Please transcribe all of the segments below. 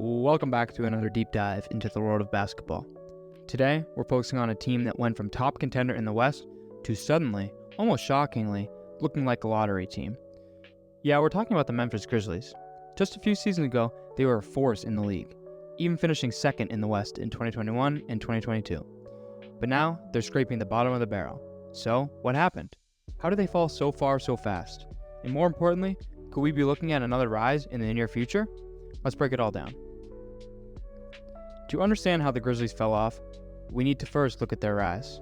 Welcome back to another deep dive into the world of basketball. Today, we're focusing on a team that went from top contender in the West to suddenly, almost shockingly, looking like a lottery team. Yeah, we're talking about the Memphis Grizzlies. Just a few seasons ago, they were a force in the league, even finishing second in the West in 2021 and 2022. But now, they're scraping the bottom of the barrel. So, what happened? How did they fall so far so fast? And more importantly, could we be looking at another rise in the near future? Let's break it all down. To understand how the Grizzlies fell off, we need to first look at their rise.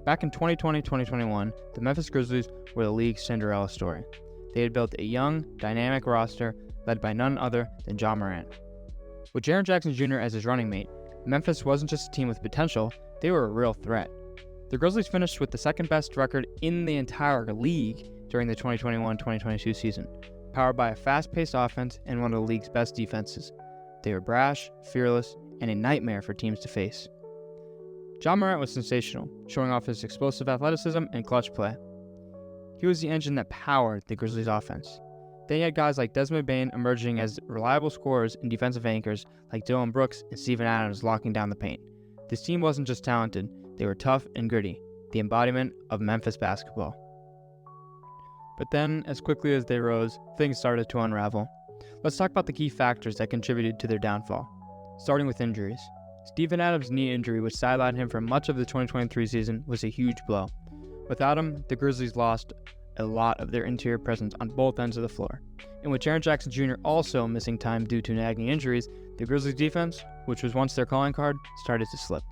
Back in 2020-2021, the Memphis Grizzlies were the league's Cinderella story. They had built a young, dynamic roster led by none other than Ja Morant. With Jaren Jackson Jr. as his running mate, Memphis wasn't just a team with potential, they were a real threat. The Grizzlies finished with the second best record in the entire league during the 2021-2022 season, powered by a fast-paced offense and one of the league's best defenses. They were brash, fearless, and a nightmare for teams to face. Ja Morant was sensational, showing off his explosive athleticism and clutch play. He was the engine that powered the Grizzlies' offense. They had guys like Desmond Bane emerging as reliable scorers and defensive anchors like Dillon Brooks and Steven Adams locking down the paint. This team wasn't just talented, they were tough and gritty, the embodiment of Memphis basketball. But then, as quickly as they rose, things started to unravel. Let's talk about the key factors that contributed to their downfall, starting with injuries. Steven Adams' knee injury, which sidelined him for much of the 2023 season, was a huge blow. Without him, the Grizzlies lost a lot of their interior presence on both ends of the floor. And with Jaren Jackson Jr. also missing time due to nagging injuries, the Grizzlies' defense, which was once their calling card, started to slip.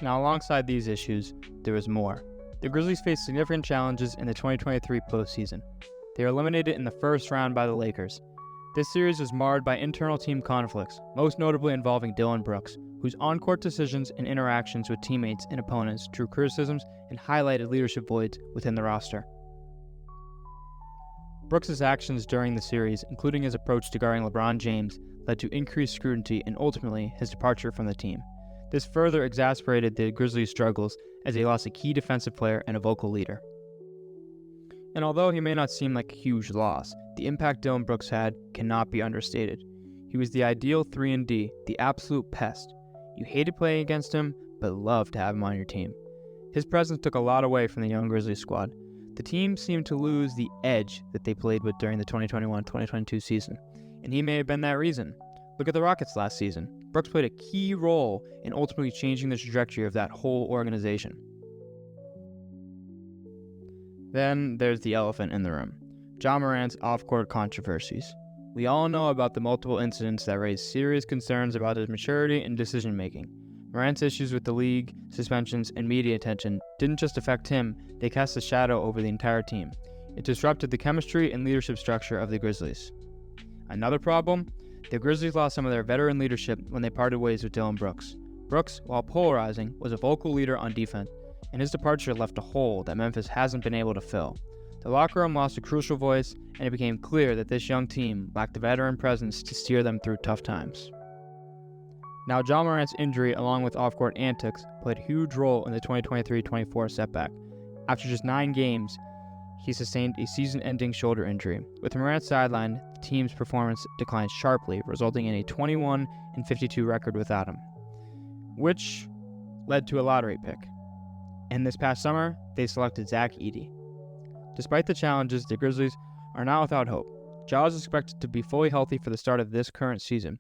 Now, alongside these issues, there was more. The Grizzlies faced significant challenges in the 2023 postseason. They were eliminated in the first round by the Lakers. This series was marred by internal team conflicts, most notably involving Dillon Brooks, whose on-court decisions and interactions with teammates and opponents drew criticisms and highlighted leadership voids within the roster. Brooks' actions during the series, including his approach to guarding LeBron James, led to increased scrutiny and ultimately his departure from the team. This further exacerbated the Grizzlies' struggles as they lost a key defensive player and a vocal leader. And although he may not seem like a huge loss, the impact Dillon Brooks had cannot be understated. He was the ideal 3-and-D, the absolute pest. You hated playing against him, but loved to have him on your team. His presence took a lot away from the young Grizzlies squad. The team seemed to lose the edge that they played with during the 2021-2022 season, and he may have been that reason. Look at the Rockets last season. Brooks played a key role in ultimately changing the trajectory of that whole organization. Then there's the elephant in the room, Ja Morant's off-court controversies. We all know about the multiple incidents that raised serious concerns about his maturity and decision-making. Morant's issues with the league, suspensions, and media attention didn't just affect him, they cast a shadow over the entire team. It disrupted the chemistry and leadership structure of the Grizzlies. Another problem? The Grizzlies lost some of their veteran leadership when they parted ways with Dillon Brooks. Brooks, while polarizing, was a vocal leader on defense, and his departure left a hole that Memphis hasn't been able to fill. The locker room lost a crucial voice, and it became clear that this young team lacked the veteran presence to steer them through tough times. Now, Ja Morant's injury, along with off-court antics, played a huge role in the 2023-24 setback. After just 9 games, he sustained a season-ending shoulder injury. With Morant sidelined, the team's performance declined sharply, resulting in a 21-52 record without him, which led to a lottery pick. And this past summer, they selected Zach Edey. Despite the challenges, the Grizzlies are not without hope. Ja is expected to be fully healthy for the start of this current season.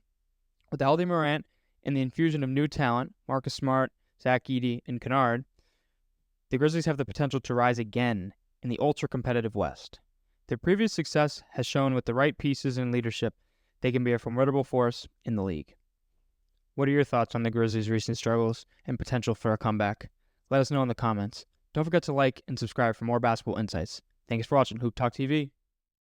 With a healthy Morant and the infusion of new talent, Marcus Smart, Zach Edey, and Kennard, the Grizzlies have the potential to rise again in the ultra-competitive West. Their previous success has shown with the right pieces and leadership, they can be a formidable force in the league. What are your thoughts on the Grizzlies' recent struggles and potential for a comeback? Let us know in the comments. Don't forget to like and subscribe for more basketball insights. Thanks for watching Hoop Talk TV.